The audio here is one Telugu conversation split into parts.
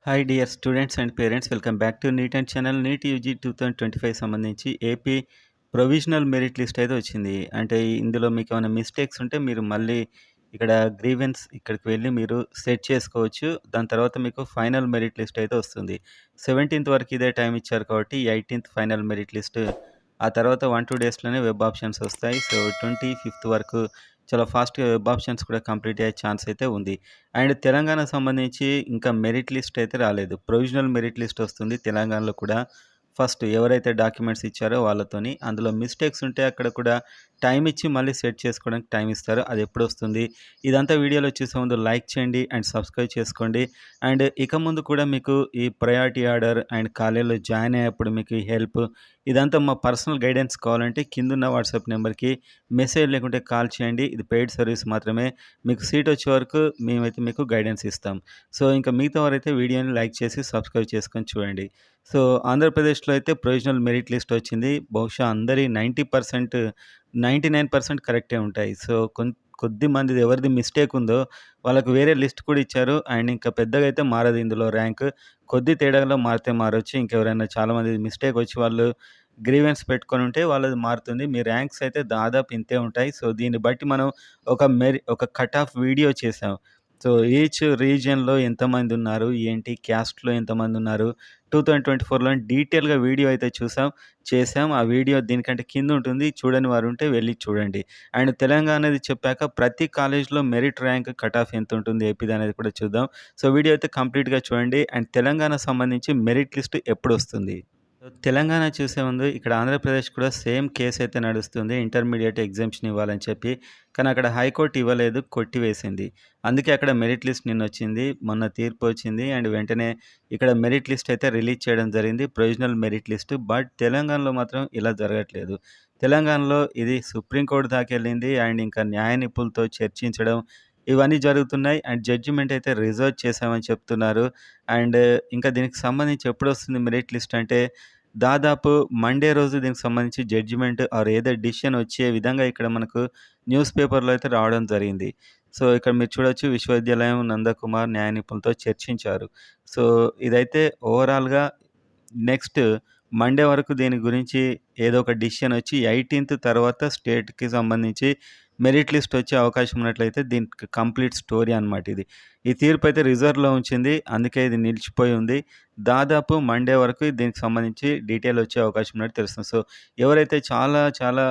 Hi dear students and parents, welcome back to NEET and channel. NEET UG 2025 సంబంధించి ఏపీ ప్రొవిజనల్ మెరిట్ లిస్ట్ అయితే వచ్చింది. అంటే ఇందులో మీకు ఏమైనా మిస్టేక్స్ ఉంటే మీరు మళ్ళీ ఇక్కడ గ్రీవెన్స్ ఇక్కడికి వెళ్ళి మీరు సెట్ చేసుకోవచ్చు. దాని తర్వాత మీకు ఫైనల్ మెరిట్ లిస్ట్ అయితే వస్తుంది. 17th వరకు ఇదే టైం ఇచ్చారు కాబట్టి 18th ఫైనల్ మెరిట్ లిస్ట్. ఆ తర్వాత 1-2 డేస్‌లోనే వెబ్ ఆప్షన్స్ వస్తాయి. సో 25th వరకు చాలా ఫాస్ట్‌గా వెబ్ ఆప్షన్స్ కూడా కంప్లీట్ అయ్యే ఛాన్స్ అయితే ఉంది. అండ్ తెలంగాణకు సంబంధించి ఇంకా మెరిట్ లిస్ట్ అయితే రాలేదు. ప్రొవిజనల్ మెరిట్ లిస్ట్ వస్తుంది తెలంగాణలో కూడా. ఫస్ట్ ఎవరైతే డాక్యుమెంట్స్ ఇచ్చారో వాళ్ళతోని. అందులో మిస్టేక్స్ ఉంటే అక్కడ కూడా టైమ్ ఇచ్చి మళ్ళీ సెట్ చేసుకోవడానికి టైమ్ ఇస్తారు. అది ఎప్పుడొస్తుంది? ఇదంతా వీడియోలో చూసే ముందు లైక్ చేయండి అండ్ సబ్స్క్రైబ్ చేసుకోండి. అండ్ ఇక ముందు కూడా మీకు ఈ ప్రయారిటీ ఆర్డర్ అండ్ కాలేజ్‌లో జాయిన్ అయ్యేప్పుడు మీకు ఈ హెల్ప్ ఇదంతా మా పర్సనల్ గైడెన్స్ కావాలంటే కిందున్న వాట్సాప్ నెంబర్‌కి మెసేజ్ లేకుంటే కాల్ చేయండి. ఇది పెయిడ్ సర్వీస్ మాత్రమే. మీకు సీట్ వచ్చే వరకు మేమైతే మీకు గైడెన్స్ ఇస్తాం. సో, ఇంకా మిగతా వారైతే వీడియోని లైక్ చేసి సబ్స్క్రైబ్ చేసుకొని చూడండి. సో, ఆంధ్రప్రదేశ్‌లో అయితే ప్రొవిజనల్ మెరిట్ లిస్ట్ వచ్చింది. బహుశా అందరి 90%, 99% కరెక్టే ఉంటాయి. సో, కొద్ది మందిది ఎవరిది మిస్టేక్ ఉందో వాళ్ళకి వేరే లిస్ట్ కూడా ఇచ్చారు. అండ్ ఇంకా పెద్దగా అయితే మారదు ఇందులో ర్యాంక్. కొద్ది తేడాలో మారితే మారొచ్చు. ఇంకెవరైనా చాలామందిది మిస్టేక్ వచ్చి వాళ్ళు గ్రీవెన్స్ పెట్టుకొనుంటే వాళ్ళది మారుతుంది. మీ ర్యాంక్స్ అయితే దాదాపు ఇంతే ఉంటాయి. సో, దీన్ని బట్టి మనం ఒక కట్ ఆఫ్ వీడియో చేసాం. సో, ఈచ్ రీజియన్‌లో ఎంతమందున్నారు, ఏంటి, క్యాస్ట్‌లో ఎంతమందున్నారు, 2024లో డీటెయిల్‌గా వీడియో అయితే చేసాం. ఆ వీడియో దీనికంటే కిందుంటుంది. చూడని వారుంటే వెళ్లి చూడండి. అండ్ తెలంగాణది చెప్పాక ప్రతి కాలేజ్‌లో మెరిట్ ర్యాంక్ కట్ ఆఫ్ ఎంతుంటుంది ఏపీదనేది కూడా చూద్దాం. సో, వీడియో అయితే కంప్లీట్‌గా చూడండి. అండ్ తెలంగాణకు సంబంధించి మెరిట్ లిస్ట్ ఎప్పుడొస్తుంది? తెలంగాణ చూసే ముందు ఇక్కడ ఆంధ్రప్రదేశ్ కూడా సేమ్ కేస్ అయితే నడుస్తుంది. ఇంటర్మీడియేట్ ఎగ్జామ్షన్ ఇవ్వాలని చెప్పి. కానీ అక్కడ హైకోర్ట్ ఇవ్వలేదు, కొట్టివేసింది. అందుకే అక్కడ మెరిట్ లిస్ట్ నిన్నొచ్చింది. మొన్న తీర్పు వచ్చింది. అండ్ వెంటనే ఇక్కడ మెరిట్ లిస్ట్ అయితే రిలీజ్ చేయడం జరిగింది. Provisional merit list. బట్ తెలంగాణలో మాత్రం ఇలా జరగట్లేదు. తెలంగాణలో ఇది సుప్రీం కోర్ట్ దాకెళ్ళింది. అండ్ ఇంకా న్యాయ నిపుణులతో చర్చించడం ఇవన్నీ జరుగుతున్నాయి. అండ్ జడ్జిమెంట్ అయితే రిజర్వ్ చేశామని చెప్తున్నారు. అండ్ ఇంకా దీనికి సంబంధించి ఎప్పుడొస్తుంది మెరిట్ లిస్ట్ అంటే దాదాపు మండే రోజు దీనికి సంబంధించి జడ్జిమెంట్ ఆర్ ఏదో డిసిషన్ వచ్చే విధంగా ఇక్కడ మనకు న్యూస్ పేపర్‌లో అయితే రావడం జరిగింది. సో, ఇక్కడ మీరు చూడొచ్చు విశ్వవిద్యాలయం నందకుమార్ న్యాయ నిపుణులతో చర్చించారు. సో, ఇదైతే ఓవరాల్‌గా నెక్స్ట్ మండే వరకు దీని గురించి ఏదో ఒక డిసిషన్ వచ్చి 18th తర్వాత స్టేట్‌కి సంబంధించి మెరిట్ లిస్ట్ వచ్చే అవకాశం ఉన్నట్లయితే దీనికి కంప్లీట్ స్టోరీ అనమాట ఇది. ఈ తీర్పు అయితే రిజర్వ్‌లో ఉంచింది. అందుకే ఇది నిలిచిపోయి ఉంది. దాదాపు మండే వరకు దీనికి సంబంధించి డీటెయిల్ వచ్చే అవకాశం ఉన్నట్టు తెలుస్తుంది. సో, ఎవరైతే చాలా చాలా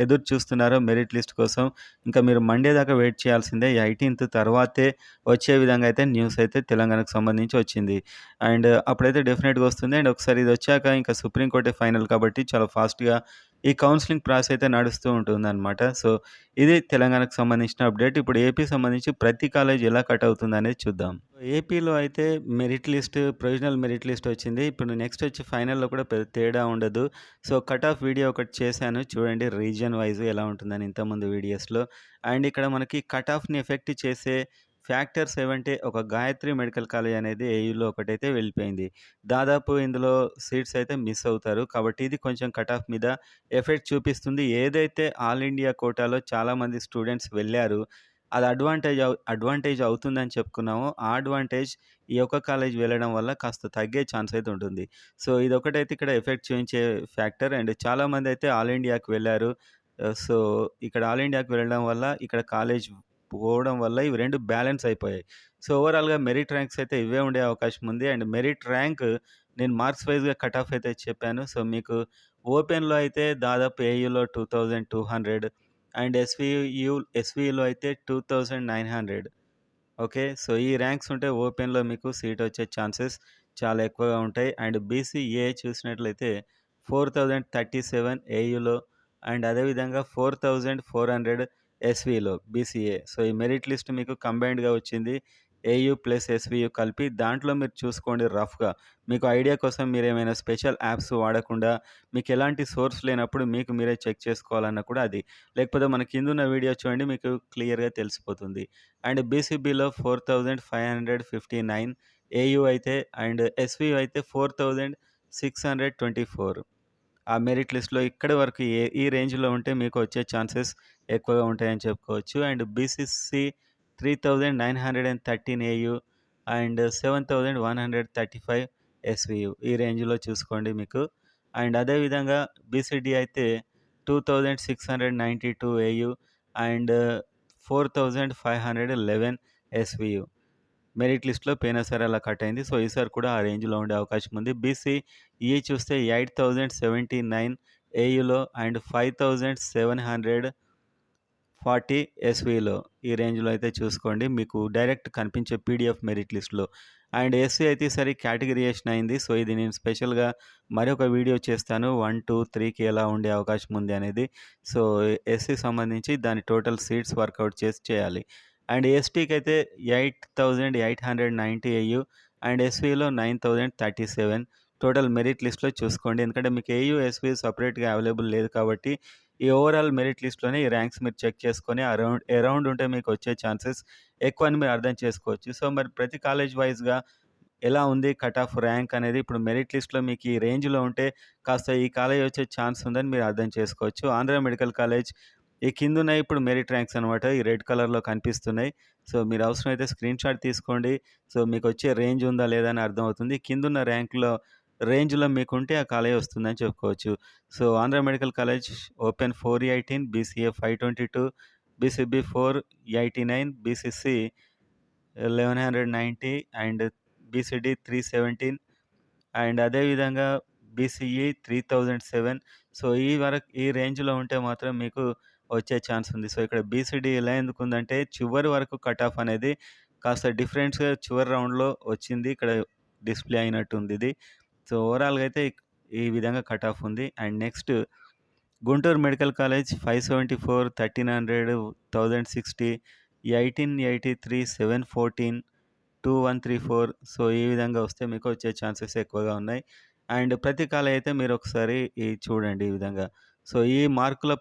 ఎదురు చూస్తున్నారో మెరిట్ లిస్ట్ కోసం ఇంకా మీరు మండే దాకా వెయిట్ చేయాల్సిందే. 18th తర్వాతే వచ్చే విధంగా అయితే న్యూస్ అయితే తెలంగాణకు సంబంధించి వచ్చింది. అండ్ అప్పుడైతే డెఫినెట్‌గా వస్తుంది. అండ్ ఒకసారి ఇదొచ్చాక ఇంకా సుప్రీం కోర్టే ఫైనల్ కాబట్టి చాలా ఫాస్ట్‌గా ఈ కౌన్సెలింగ్ ప్రాసెస్ అయితే నడుస్తూ ఉంటుందనమాట. సో, ఇది తెలంగాణకు సంబంధించిన అప్డేట్. ఇప్పుడు ఏపీకి సంబంధించి ప్రతి కాలేజ్ ఎలా కట్ అవుతుందనేది చూద్దాం. ఏపీలో అయితే merit list, provisional merit list వచ్చింది. ఇప్పుడు నెక్స్ట్ వచ్చి ఫైనల్‌లో కూడా పెద్ద తేడా ఉండదు. సో, కట్ ఆఫ్ వీడియో ఒకటి చేశాను. చూడండి రీజియన్ వైస్ ఎలా ఉంటుందని ఇంతకుముందు వీడియోస్‌లో. అండ్ ఇక్కడ మనకి కట్ ఆఫ్‌ని ఎఫెక్ట్ చేసే ఫ్యాక్టర్స్ ఏవంటే ఒక గాయత్రి మెడికల్ కాలేజ్ అనేది ఏయూలో ఒకటైతే వెళ్ళిపోయింది. దాదాపు ఇందులో సీట్స్ అయితే మిస్ అవుతారు. కాబట్టి ఇది కొంచెం కట్ ఆఫ్ మీద ఎఫెక్ట్ చూపిస్తుంది. ఏదైతే ఆల్ ఇండియా కోటాలో చాలామంది స్టూడెంట్స్ వెళ్లారు. అది అడ్వాంటేజ్ అవుతుందని చెప్పుకున్నామో, ఆ అడ్వాంటేజ్ ఈ ఒక్క కాలేజ్ వెళ్ళడం వల్ల కాస్త తగ్గే ఛాన్స్ అయితే ఉంటుంది. సో, ఇదొకటైతే ఇక్కడ ఎఫెక్ట్ చూయించే ఫ్యాక్టర్. అండ్ చాలామందైతే ఆల్ ఇండియాకి వెళ్లారు. సో, ఇక్కడ ఆల్ ఇండియాకి వెళ్ళడం వల్ల ఇక్కడ కాలేజ్ పోవడం వల్ల ఇవి 2 బ్యాలెన్స్ అయిపోయాయి. సో, ఓవరాల్‌గా మెరిట్ ర్యాంక్స్ అయితే ఇవే ఉండే అవకాశం ఉంది. అండ్ మెరిట్ ర్యాంక్ నేను మార్క్స్ వైస్‌గా కట్ ఆఫ్ అయితే చెప్పాను. సో, మీకు ఓపెన్‌లో అయితే దాదాపు ఏయూలో 2200 అండ్ ఎస్‌వియులో అయితే 2900. ఓకే. సో, ఈ ర్యాంక్స్ ఉంటే ఓపెన్‌లో మీకు సీట్ వచ్చే ఛాన్సెస్ చాలా ఎక్కువగా ఉంటాయి. అండ్ బీసీఏ చూసినట్లయితే 4037 ఏయూలో అండ్ అదేవిధంగా 4400 ఎస్‌విలో బీసీఏ. సో, ఈ మెరిట్ లిస్ట్ మీకు కంబైన్డ్‌గా వచ్చింది. ఏయూ ప్లస్ ఎస్‌వియు కలిపి దాంట్లో మీరు చూసుకోండి రఫ్‌గా. మీకు ఐడియా కోసం మీరేమైనా స్పెషల్ యాప్స్ వాడకుండా మీకెలాంటి సోర్స్ లేనప్పుడు మీకు మీరే చెక్ చేసుకోవాలన్నా కూడా అది. లేకపోతే మన కిందున్న వీడియో చూడండి మీకు క్లియర్‌గా తెలిసిపోతుంది. అండ్ బీసీబీలో 4559 ఏయూ అయితే అండ్ ఎస్‌వియు అయితే 4624. ఆ మెరిట్ లిస్ట్‌లో ఇక్కడి వరకు ఈ రేంజ్‌లో ఉంటే మీకు వచ్చే ఛాన్సెస్ ఎక్కువగా ఉంటాయని చెప్పుకోవచ్చు. And BCC 3913 AU and 7135 SVU ఈ రేంజ్‌లో చూసుకోండి మీకు. అండ్ అదే విధంగా బీసీడీ అయితే 2692 ఏయు అండ్ 4511 ఎస్‌వియు. మెరిట్ లిస్ట్‌లో పోయినసారి అలా కట్ అయింది. సో, ఈసారి కూడా ఆ రేంజ్‌లో ఉండే అవకాశం ఉంది. బీసీఈ చూస్తే 8079 ఏయులో అండ్ 5740 ఎస్‌విలో ఈ రేంజ్‌లో అయితే చూసుకోండి. మీకు డైరెక్ట్ కనిపించే పీడీఎఫ్ మెరిట్ లిస్ట్‌లో. అండ్ ఎస్సీ అయితే ఈసారి కేటగిరీయేషన్ అయింది. సో, ఇది నేను స్పెషల్‌గా మరొక వీడియో చేస్తాను. 1, 2, 3కి ఎలా ఉండే అవకాశం ఉంది అనేది. సో, ఎస్సీ సంబంధించి దాని టోటల్ సీట్స్ వర్కౌట్ చేసి చేయాలి. అండ్ ఎస్టీకైతే 8890 ఏయు అండ్ ఎస్‌విలో 9037 టోటల్ మెరిట్ లిస్ట్‌లో చూసుకోండి. ఎందుకంటే మీకు ఏయు, ఎస్‌వి సెపరేట్‌గా అవైలబుల్ లేదు కాబట్టి ఈ ఓవరాల్ మెరిట్ లిస్ట్‌లోనే ఈ ర్యాంక్స్ మీరు చెక్ చేసుకొని అరౌండ్ ఉంటే మీకు వచ్చే ఛాన్సెస్ ఎక్కువని మీరు అర్థం చేసుకోవచ్చు. సో, మరి ప్రతి కాలేజ్ వైస్‌గా ఎలా ఉంది కట్ ఆఫ్ ర్యాంక్ అనేది ఇప్పుడు మెరిట్ లిస్ట్‌లో మీకు ఈ రేంజ్‌లో ఉంటే కాస్త ఈ కాలేజ్ వచ్చే ఛాన్స్ ఉందని మీరు అర్థం చేసుకోవచ్చు. ఆంధ్ర మెడికల్ కాలేజ్ ఈ కిందున్నాయి ఇప్పుడు మెరిట్ ర్యాంక్స్ అనమాట. ఈ రెడ్ కలర్‌లో కనిపిస్తున్నాయి. సో, మీరు అవసరమైతే స్క్రీన్‌షాట్ తీసుకోండి. సో, మీకొచ్చే రేంజ్ ఉందా లేదా అని అర్థమవుతుంది. కిందున్న రేంజ్‌లో మీకుంటే ఆ కాలేజ్ వస్తుందని చెప్పుకోవచ్చు. So, Andhra medical college open 418, BCA 522, BCB 489, BCC 1190 and BCD 317 and అదేవిధంగా బీసీఈ 3007. సో, ఈ రేంజ్‌లో ఉంటే మాత్రం మీకు వచ్చే ఛాన్స్ ఉంది. సో, ఇక్కడ బీసీడీ ఎలా ఎందుకుందంటే చివరి వరకు కట్ ఆఫ్ అనేది కాస్త డిఫరెన్స్‌గా చివరి రౌండ్‌లో వచ్చింది. ఇక్కడ డిస్‌ప్లే అయినట్టుందిది. సో, ఓవరాల్‌గా అయితే ఈ విధంగా కట్ ఆఫ్ ఉంది. And next Guntur medical college 574, 1300, 1060, 1883, 714, 2134. So, ఈ విధంగా వస్తే మీకు వచ్చే ఛాన్సెస్ ఎక్కువగా ఉన్నాయి. అండ్ ప్రతి కాలేజ్ అయితే మీరొకసారి చూడండి ఈ విధంగా. సో, ఈ మార్కుల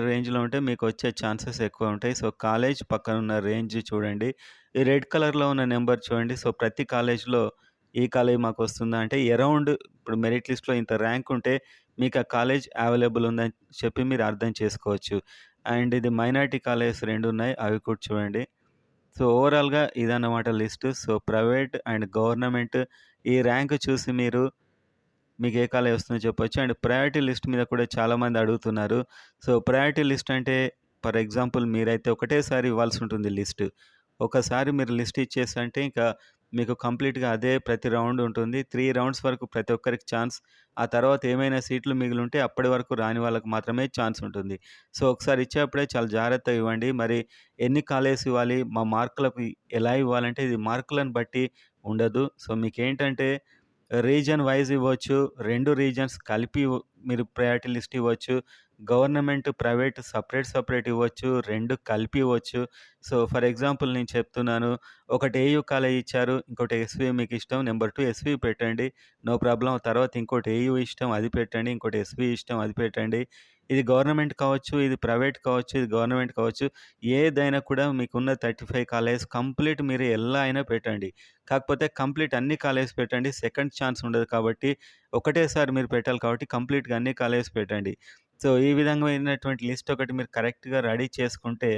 రేంజ్‌లో ఉంటే మీకొచ్చే ఛాన్సెస్ ఎక్కువ ఉంటాయి. సో, కాలేజ్ పక్కనున్న రేంజ్ చూడండి. ఈ రెడ్ కలర్‌లో ఉన్న నంబర్ చూడండి. సో, ప్రతి కాలేజ్‌లో ఈ కాలేజ్ మాకొస్తుందా అంటే అరౌండ్ ఇప్పుడు మెరిట్ లిస్ట్‌లో ఇంత ర్యాంక్ ఉంటే మీకు ఆ కాలేజ్ అవైలబుల్ ఉందని చెప్పి మీరు అర్థం చేసుకోవచ్చు. అండ్ ఇది మైనారిటీ కాలేజెస్ 2 ఉన్నాయి. అవి కూడా చూడండి. సో, ఓవరాల్‌గా ఇదన్నమాట list. So, private and government ఈ ర్యాంక్ చూసి మీకు ఏ కాలేజ్ వస్తుందో చెప్పొచ్చు. అండ్ ప్రయారిటీ లిస్ట్ మీద కూడా చాలామంది అడుగుతున్నారు. సో, ప్రయారిటీ లిస్ట్ అంటే ఫర్ ఎగ్జాంపుల్ మీరైతే ఒకటేసారి ఇవ్వాల్సి ఉంటుంది లిస్ట్. ఒకసారి మీరు లిస్ట్ ఇచ్చేసంటే ఇంకా మీకు కంప్లీట్‌గా అదే ప్రతి రౌండ్ ఉంటుంది. 3 రౌండ్స్ వరకు ప్రతి ఒక్కరికి ఛాన్స్. ఆ తర్వాత ఏమైనా సీట్లు మిగిలుంటే అప్పటి వరకు రాని వాళ్ళకి మాత్రమే ఛాన్స్ ఉంటుంది. సో, ఒకసారి ఇచ్చేప్పుడే చాలా జాగ్రత్తగా ఇవ్వండి. మరి ఎన్ని కాలేజెస్ ఇవ్వాలి? మా మార్కులకు ఎలా ఇవ్వాలంటే ఇది మార్కులను బట్టి ఉండదు. సో, మీకేంటంటే రీజియన్ వైస్ ఇవ్వచ్చు. 2 రీజియన్స్ కలిపి మీరు ప్రయారిటీ లిస్ట్ ఇవ్వచ్చు. గవర్నమెంట్, ప్రైవేట్ సెపరేట్ ఇవ్వచ్చు. 2 కలిపి ఇవ్వచ్చు. సో, ఫర్ ఎగ్జాంపుల్ నేను చెప్తున్నాను. ఒకటి ఏయూ కాలేజ్ ఇచ్చారు. ఇంకోటి ఎస్‌వి మీకిష్టం. నంబర్ 2 ఎస్‌వి పెట్టండి. No problem. తర్వాత ఇంకోటి ఏయూ ఇష్టం అది పెట్టండి. ఇంకోటి ఎస్‌వి ఇష్టం అది పెట్టండి. ఇది గవర్నమెంట్ కావచ్చు, ఇది ప్రైవేట్ కావచ్చు, ఇది గవర్నమెంట్ కావచ్చు. ఏదైనా కూడా మీకున్న 35 కాలేజెస్ కంప్లీట్ మీరు ఎలా అయినా పెట్టండి. కాకపోతే కంప్లీట్ అన్ని కాలేజెస్ పెట్టండి. సెకండ్ ఛాన్స్ ఉండదు కాబట్టి ఒకటేసారి మీరు పెట్టాలి కాబట్టి కంప్లీట్‌గా అన్ని కాలేజెస్ పెట్టండి. సో, ఈ విధమైనటువంటి లిస్ట్ ఒకటి మీరు కరెక్ట్‌గా రెడీ చేసుకుంటే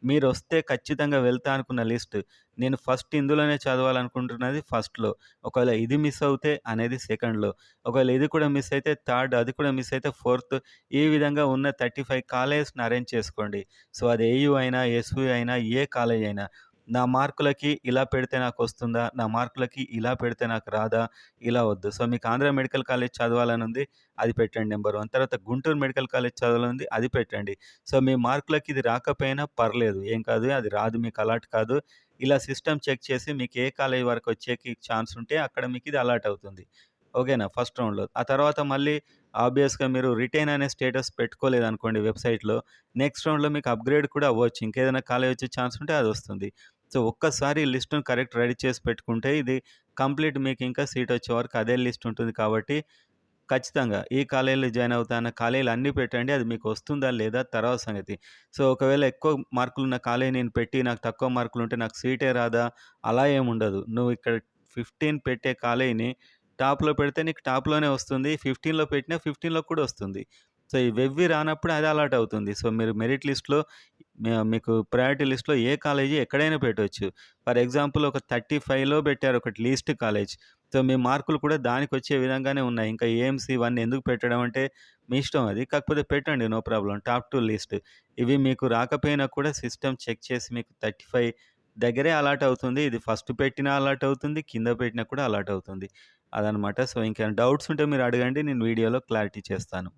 మీరొస్తే ఖచ్చితంగా వెళ్తా అనుకున్న లిస్ట్. నేను ఫస్ట్ ఇందులోనే చదవాలనుకుంటున్నది ఫస్ట్‌లో. ఒకవేళ ఇది మిస్ అవుతే అనేది సెకండ్‌లో. ఒకవేళ ఇది కూడా మిస్ అయితే థర్డ్, అది కూడా మిస్ అయితే ఫోర్త్. ఈ విధంగా ఉన్న 35 కాలేజెస్‌ని అరేంజ్ చేసుకోండి. సో, అది ఏయూ అయినా, ఎస్‌వి అయినా, ఏ కాలేజ్ అయినా. నా మార్కులకి ఇలా పెడితే నాకొస్తుందా? నా మార్కులకి ఇలా పెడితే నాకు రాదా? ఇలా వద్దు. సో, మీకు ఆంధ్ర మెడికల్ కాలేజ్ చదవాలనుంది అది పెట్టండి నంబర్ 1. తర్వాత గుంటూరు మెడికల్ కాలేజ్ చదవాలనుంది అది పెట్టండి. సో, మీ మార్కులకి ఇది రాకపోయినా పర్లేదు. ఏం కాదు. అది రాదు మీకు అలాట్ కాదు. ఇలా సిస్టమ్ చెక్ చేసి మీకు ఏ కాలేజ్ వరకు వచ్చేకి ఛాన్స్ ఉంటే అక్కడ మీకు ఇది అలాట్ అవుతుంది. ఓకేనా? ఫస్ట్ రౌండ్‌లో. ఆ తర్వాత మళ్ళీ ఆబ్వియస్‌గా మీరు రిటైన్ అనే స్టేటస్ పెట్టుకోలేదనుకోండి వెబ్‌సైట్‌లో, నెక్స్ట్ రౌండ్‌లో మీకు అప్‌గ్రేడ్ కూడా అవ్వచ్చు. ఇంకేదైనా కాలేజ్ వచ్చే ఛాన్స్ ఉంటే అదొస్తుంది. సో, ఒక్కసారి లిస్ట్‌ని కరెక్ట్ రెడీ చేసి పెట్టుకుంటే ఇది కంప్లీట్ మీకు ఇంకా సీట్ వచ్చే వరకు అదే లిస్ట్ ఉంటుంది కాబట్టి ఖచ్చితంగా ఈ కాలేజీలో జాయిన్ అవుతా అన్న కాలేజీలు అన్నీ పెట్టండి. అది మీకు వస్తుందా లేదా తర్వాత సంగతి. సో, ఒకవేళ ఎక్కువ మార్కులున్న కాలేజీ నేను పెట్టి నాకు తక్కువ మార్కులుంటే నాకు సీటే రాదా? అలా ఏముండదు. నువ్వు ఇక్కడ 15 పెట్టే కాలేజీని టాప్‌లో పెడితే నీకు టాప్‌లోనే వస్తుంది. 15లో పెట్టినా 15లో కూడా వస్తుంది. సో, ఇవెవ్వి రానప్పుడు అది అలర్ట్ అవుతుంది. సో, మీరు మెరిట్ లిస్ట్‌లో మీకు ప్రయారిటీ లిస్ట్‌లో ఏ కాలేజీ ఎక్కడైనా పెట్టొచ్చు. ఫర్ ఎగ్జాంపుల్ ఒక 35లో పెట్టారు ఒకటి లీస్ట్ కాలేజ్. సో, మీ మార్కులు కూడా దానికొచ్చే విధంగానే ఉన్నాయి. ఇంకా ఏఎంసీ ఇవన్నీ ఎందుకు పెట్టడం అంటే మీ ఇష్టం అది. కాకపోతే పెట్టండి నో ప్రాబ్లమ్. Top 2 list. ఇవి మీకు రాకపోయినా కూడా సిస్టమ్ చెక్ చేసి మీకు 35 దగ్గరే అలర్ట్ అవుతుంది. ఇది ఫస్ట్ పెట్టినా అలర్ట్ అవుతుంది. కింద పెట్టినా కూడా అలర్ట్ అవుతుంది. అదనమాట. సో, ఇంకేమైనా డౌట్స్ ఉంటే మీరు అడగండి. నేను వీడియోలో క్లారిటీ చేస్తాను.